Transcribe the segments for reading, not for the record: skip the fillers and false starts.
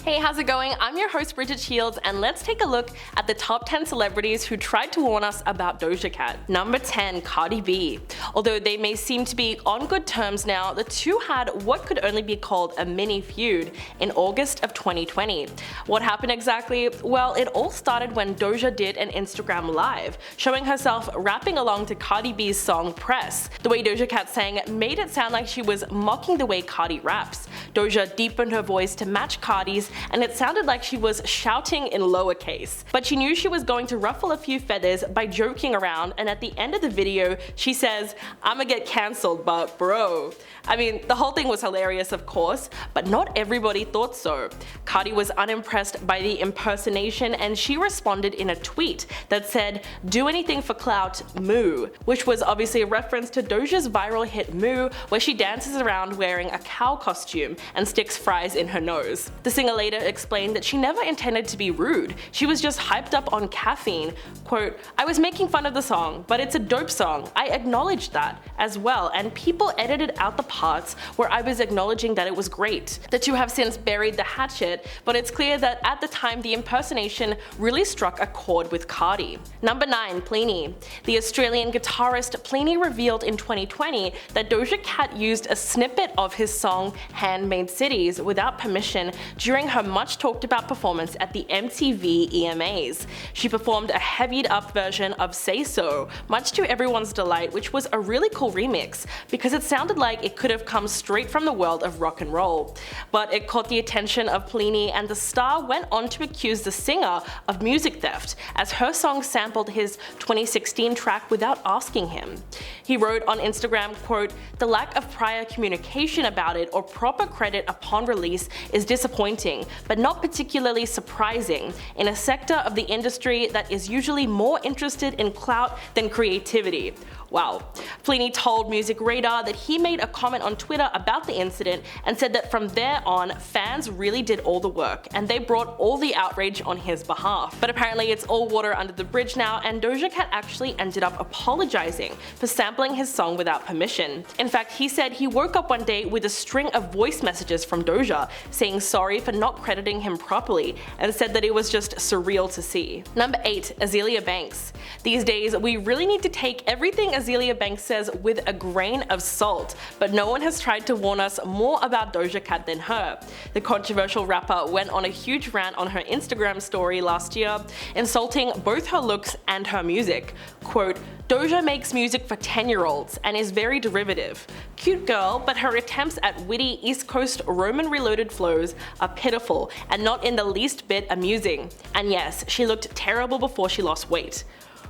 Hey, how's it going? I'm your host Bridget Shields, and let's take a look at the top 10 celebrities who tried to warn us about Doja Cat. Number 10, Cardi B. Although they may seem to be on good terms now, the two had what could only be called a mini feud in August of 2020. What happened exactly? Well, it all started when Doja did an Instagram live, showing herself rapping along to Cardi B's song Press. The way Doja Cat sang made it sound like she was mocking the way Cardi raps. Doja deepened her voice to match Cardi's, and it sounded like she was shouting in lowercase. But she knew she was going to ruffle a few feathers by joking around, and at the end of the video, she says, "I'ma get cancelled, but bro." I mean, the whole thing was hilarious, of course, but not everybody thought so. Cardi was unimpressed by the impersonation, and she responded in a tweet that said, "Do anything for clout, moo," which was obviously a reference to Doja's viral hit Moo, where she dances around wearing a cow costume and sticks fries in her nose. The singer later explained that she never intended to be rude, she was just hyped up on caffeine. Quote, "I was making fun of the song, but it's a dope song. I acknowledged that as well, and people edited out the parts where I was acknowledging that it was great." The two have since buried the hatchet, but it's clear that at the time the impersonation really struck a chord with Cardi. Number 9, Plini. The Australian guitarist Plini revealed in 2020 that Doja Cat used a snippet of his song Handmade Cities without permission during her much talked about performance at the MTV EMAs. She performed a heavied up version of Say So, much to everyone's delight, which was a really cool remix because it sounded like it could have come straight from the world of rock and roll. But it caught the attention of Plini, and the star went on to accuse the singer of music theft as her song sampled his 2016 track without asking him. He wrote on Instagram, quote, "The lack of prior communication about it or proper credit upon release is disappointing, but not particularly surprising in a sector of the industry that is usually more interested in clout than creativity." Wow. Plini told Music Radar that he made a comment on Twitter about the incident and said that from there on, fans really did all the work and they brought all the outrage on his behalf. But apparently it's all water under the bridge now, and Doja Cat actually ended up apologizing for sampling his song without permission. In fact, he said he woke up one day with a string of voice messages from Doja saying sorry for not crediting him properly, and said that it was just surreal to see. Number 8, Azealia Banks. These days, we really need to take everything Azealia Banks says with a grain of salt, but no one has tried to warn us more about Doja Cat than her. The controversial rapper went on a huge rant on her Instagram story last year, insulting both her looks and her music. Quote, "Doja makes music for 10-year-olds and is very derivative. Cute girl, but her attempts at witty East Coast Roman reloaded flows are pitiful and not in the least bit amusing. And yes, she looked terrible before she lost weight."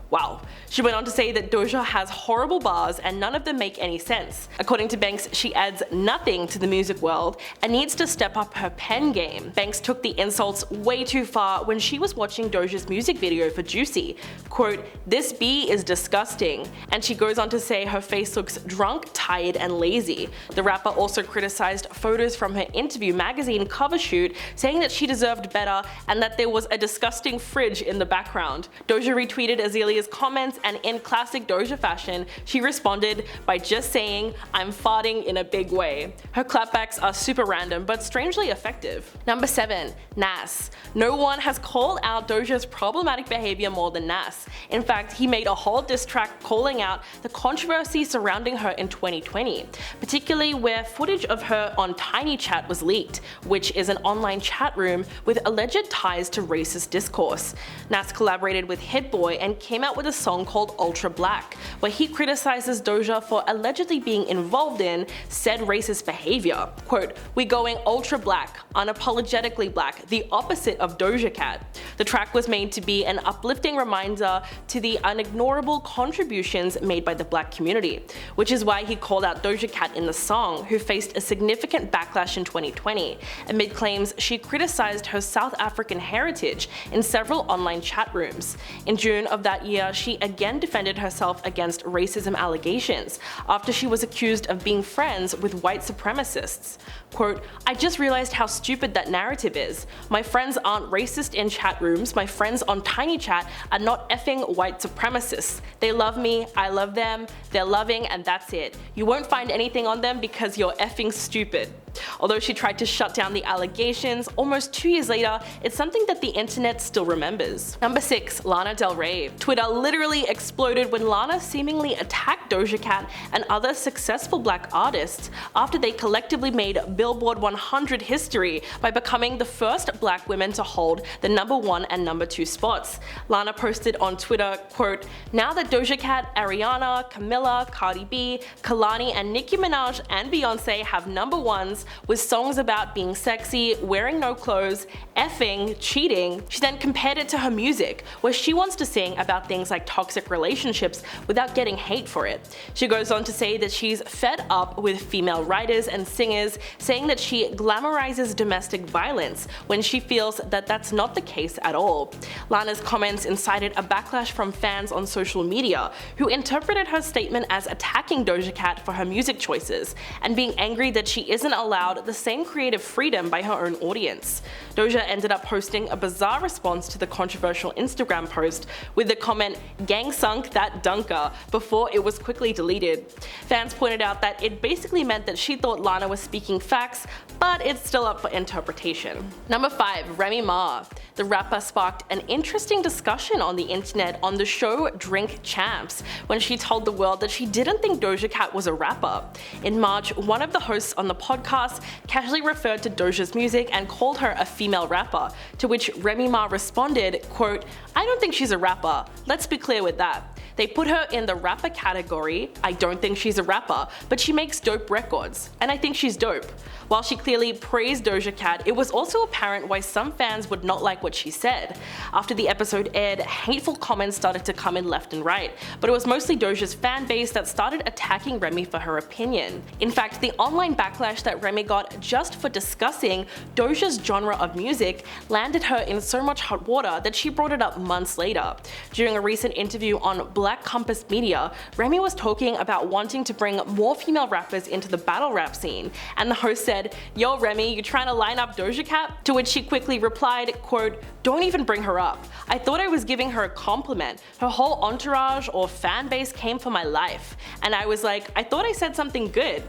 Wow. She went on to say that Doja has horrible bars and none of them make any sense. According to Banks, she adds nothing to the music world and needs to step up her pen game. Banks took the insults way too far when she was watching Doja's music video for Juicy. Quote, "This bee is disgusting," and she goes on to say her face looks drunk, tired, and lazy. The rapper also criticized photos from her interview magazine cover shoot, saying that she deserved better and that there was a disgusting fridge in the background. Doja retweeted Azealia's comments, and in classic Doja fashion, she responded by just saying, "I'm farting in a big way." Her clapbacks are super random but strangely effective. Number 7, Nas. No one has called out Doja's problematic behavior more than Nas. In fact, he made a whole diss track calling out the controversy surrounding her in 2020, particularly where footage of her on Tiny Chat was leaked, which is an online chat room with alleged ties to racist discourse. Nas collaborated with Hit Boy and came out with a song called Ultra Black, where he criticizes Doja for allegedly being involved in said racist behavior. Quote, "We going ultra black, unapologetically black, the opposite of Doja Cat." The track was made to be an uplifting reminder to the unignorable contributions made by the black community, which is why he called out Doja Cat in the song, who faced a significant backlash in 2020, amid claims she criticized her South African heritage in several online chat rooms. In June of that year, she again defended herself against racism allegations after she was accused of being friends with white supremacists. Quote, "I just realized how stupid that narrative is. My friends aren't racist in chat rooms, my friends on Tiny Chat are not effing white supremacists. They love me, I love them, they're loving, and that's it. You won't find anything on them because you're effing stupid." Although she tried to shut down the allegations, almost 2 years later, it's something that the internet still remembers. Number 6. Lana Del Rey. Twitter literally exploded when Lana seemingly attacked Doja Cat and other successful black artists after they collectively made Billboard 100 history by becoming the first black women to hold the number 1 and number 2 spots. Lana posted on Twitter, quote, "Now that Doja Cat, Ariana, Camilla, Cardi B, Kalani, and Nicki Minaj and Beyonce have number 1s with songs about being sexy, wearing no clothes, effing, cheating," she then compared it to her music, where she wants to sing about things like toxic relationships without getting hate for it. She goes on to say that she's fed up with female writers and singers saying that she glamorizes domestic violence when she feels that that's not the case at all. Lana's comments incited a backlash from fans on social media, who interpreted her statement as attacking Doja Cat for her music choices and being angry that she isn't allowed the same creative freedom by her own audience. Doja ended up posting a bizarre response to the controversial Instagram post with the comment, "Gang sunk that dunker," before it was quickly deleted. Fans pointed out that it basically meant that she thought Lana was speaking facts, but it's still up for interpretation. Number 5. Remy Ma. The rapper sparked an interesting discussion on the internet on the show Drink Champs when she told the world that she didn't think Doja Cat was a rapper. In March, one of the hosts on the podcast casually referred to Doja's music and called her a female rapper, to which Remy Ma responded, quote, "I don't think she's a rapper. Let's be clear with that. They put her in the rapper category. I don't think she's a rapper, but she makes dope records, and I think she's dope." While she clearly praised Doja Cat, it was also apparent why some fans would not like what she said. After the episode aired, hateful comments started to come in left and right, but it was mostly Doja's fan base that started attacking Remy for her opinion. In fact, the online backlash that Remy got just for discussing Doja's genre of music landed her in so much hot water that she brought it up months later. During a recent interview on Black Compass Media, Remy was talking about wanting to bring more female rappers into the battle rap scene, and the host said, "Yo Remy, you trying to line up Doja Cat?" To which she quickly replied, quote, "Don't even bring her up. I thought I was giving her a compliment. Her whole entourage or fan base came for my life. And I was like, I thought I said something good."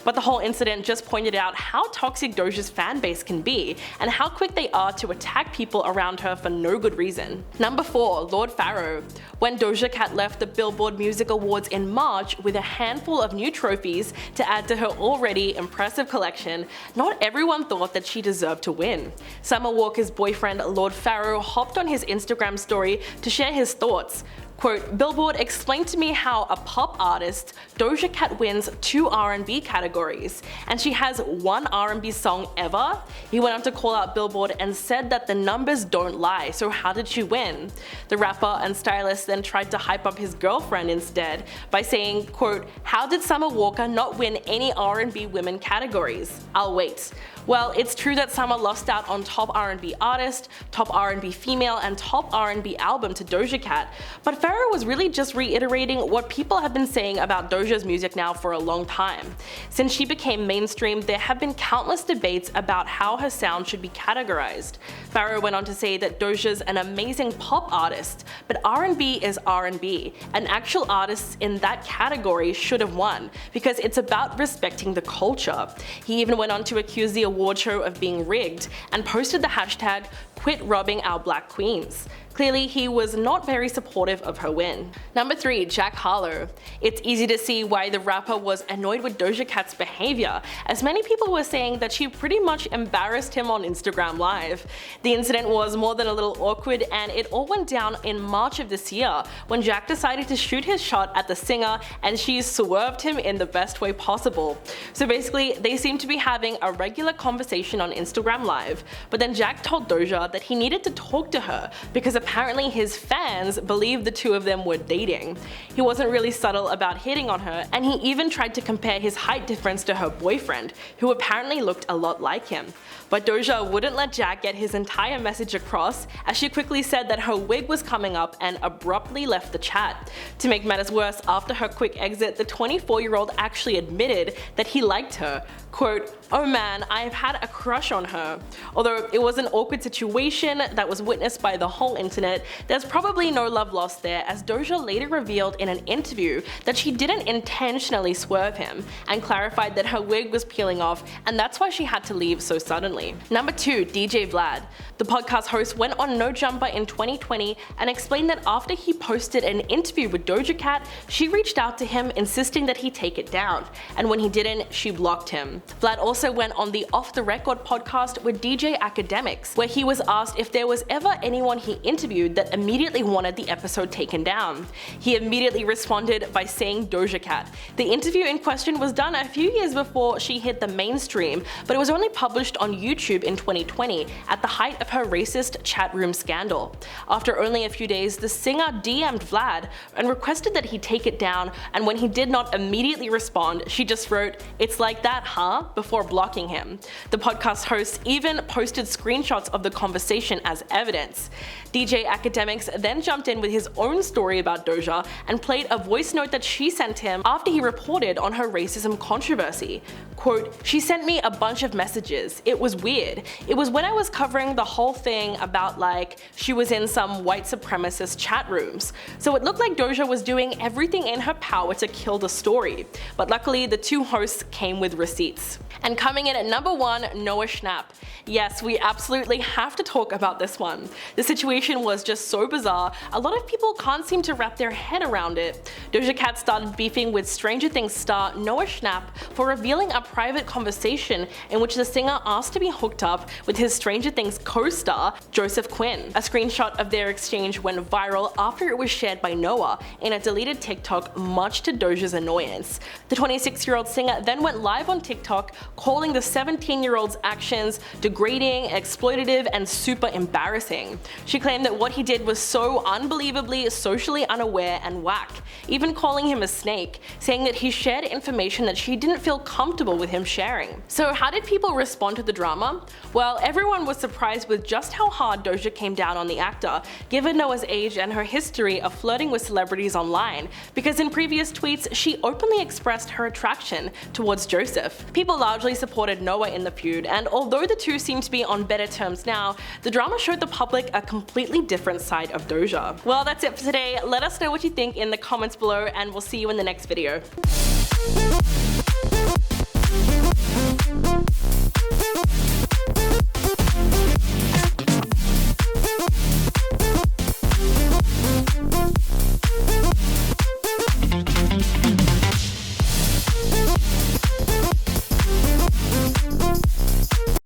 But the whole incident just pointed out how toxic Doja's fan base can be and how quick they are to attack people around her for no good reason. Number 4. Lvrd Pharoh. When Doja Cat left the Billboard Music Awards in March with a handful of new trophies to add to her already impressive collection, not everyone thought that she deserved to win. Summer Walker's boyfriend Lvrd Pharoh hopped on his Instagram story to share his thoughts. Quote, "Billboard explained to me how a pop artist, Doja Cat, wins 2 R&B categories, and she has 1 R&B song ever?" He went on to call out Billboard and said that the numbers don't lie, so how did she win? The rapper and stylist then tried to hype up his girlfriend instead by saying, quote, "How did Summer Walker not win any R&B women categories? I'll wait." Well, it's true that Summer lost out on top R&B artist, top R&B female, and top R&B album to Doja Cat, but Pharoh was really just reiterating what people have been saying about Doja's music now for a long time. Since she became mainstream, there have been countless debates about how her sound should be categorized. Pharoh went on to say that Doja's an amazing pop artist, but R&B is R&B, and actual artists in that category should have won, because it's about respecting the culture. He even went on to accuse the award show of being rigged and posted the hashtag "Quit robbing our black queens." Clearly, he was not very supportive of her win. Number 3. Jack Harlow. It's easy to see why the rapper was annoyed with Doja Cat's behavior, as many people were saying that she pretty much embarrassed him on Instagram Live. The incident was more than a little awkward, and it all went down in March of this year when Jack decided to shoot his shot at the singer and she swerved him in the best way possible. So basically, they seemed to be having a regular conversation on Instagram Live, but then Jack told Doja that he needed to talk to her because apparently his fans believed the two of them were dating. He wasn't really subtle about hitting on her, and he even tried to compare his height difference to her boyfriend, who apparently looked a lot like him. But Doja wouldn't let Jack get his entire message across, as she quickly said that her wig was coming up and abruptly left the chat. To make matters worse, after her quick exit, the 24-year-old actually admitted that he liked her. Quote, "Oh man, I've had a crush on her." Although it was an awkward situation situation that was witnessed by the whole internet, there's probably no love lost there, as Doja later revealed in an interview that she didn't intentionally swerve him, and clarified that her wig was peeling off and that's why she had to leave so suddenly. Number 2. DJ Vlad. The podcast host went on No Jumper in 2020 and explained that after he posted an interview with Doja Cat, she reached out to him insisting that he take it down, and when he didn't, she blocked him. Vlad also went on the Off the Record podcast with DJ Academics, where he was asked if there was ever anyone he interviewed that immediately wanted the episode taken down. He immediately responded by saying Doja Cat. The interview in question was done a few years before she hit the mainstream, but it was only published on YouTube in 2020 at the height of her racist chat room scandal. After only a few days, the singer DM'd Vlad and requested that he take it down, and when he did not immediately respond, she just wrote, "It's like that, huh?" before blocking him. The podcast host even posted screenshots of the conversation as evidence. DJ Academics then jumped in with his own story about Doja and played a voice note that she sent him after he reported on her racism controversy. Quote, "She sent me a bunch of messages. It was weird. It was when I was covering the whole thing about like she was in some white supremacist chat rooms. So it looked like Doja was doing everything in her power to kill the story. But luckily the two hosts came with receipts." And coming in at number 1, Noah Schnapp. Yes, we absolutely have to talk about this one. The situation was just so bizarre, a lot of people can't seem to wrap their head around it. Doja Cat started beefing with Stranger Things star Noah Schnapp for revealing a private conversation in which the singer asked to be hooked up with his Stranger Things co-star Joseph Quinn. A screenshot of their exchange went viral after it was shared by Noah in a deleted TikTok, much to Doja's annoyance. The 26-year-old singer then went live on TikTok, calling the 17-year-old's actions degrading, exploitative, and super embarrassing. She claimed that what he did was so unbelievably socially unaware and whack, even calling him a snake, saying that he shared information that she didn't feel comfortable with him sharing. So how did people respond to the drama? Well, everyone was surprised with just how hard Doja came down on the actor, given Noah's age and her history of flirting with celebrities online, because in previous tweets she openly expressed her attraction towards Joseph. People largely supported Noah in the feud, and although the two seem to be on better terms now, the drama showed the public a completely different side of Doja. Well, that's it for today. Let us know what you think in the comments below, and we'll see you in the next video.